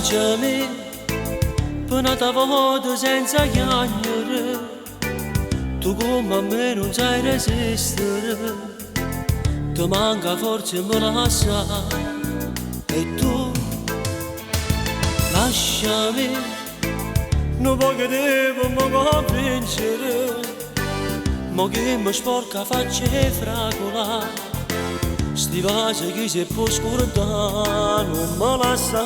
Baciami, până te văd senza chiagnere, tu come a me non sai resistere, ti manca forza e me la sa, e tu lasciami, non voglio devo mi convincere, ma che mi sporca faccia e fragola, sti vasi che si può scordare non me la sa.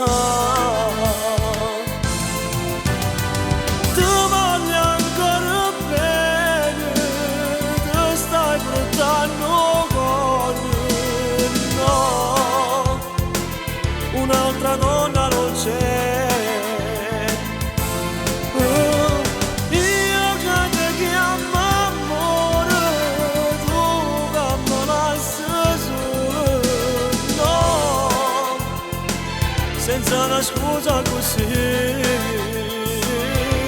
Ti voglio ancora bene, ti stai portando con no, un'altra donna non c'è. Senza una scusa così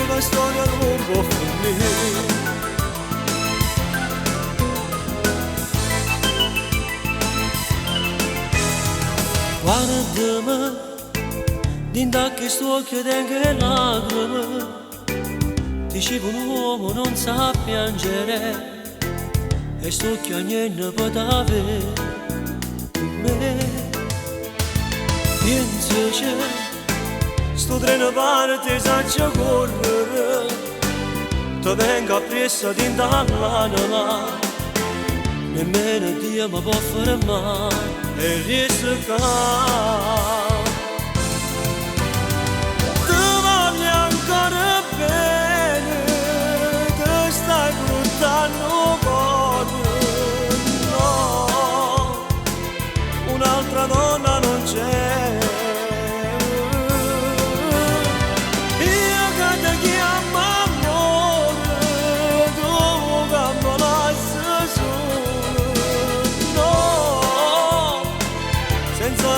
la storia non può finire. Guardami, dinda che sto occhio tengo lacrime, dicevo un uomo non sa piangere, e sto occhio a niente può avere con me. Pensaci, sto treno parte senza correre, ti vengo appresso dinto all'anima, nemmeno Dio mi può fermare e riscare. Ti voglio ancora bene, ti stai portando con no, un'altra donna non c'è.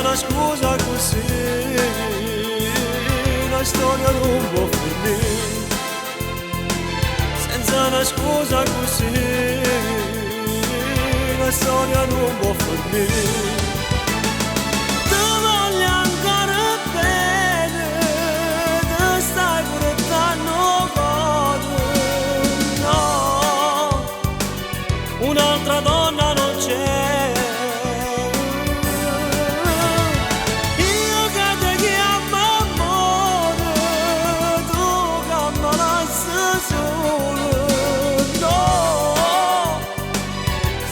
Una scusa così la storia non può finire, senza una scusa così la storia non può finire. Ti voglio ancora bene, ti stai portando con no, un'altra donna non c'è.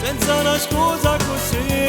Senza una scusa così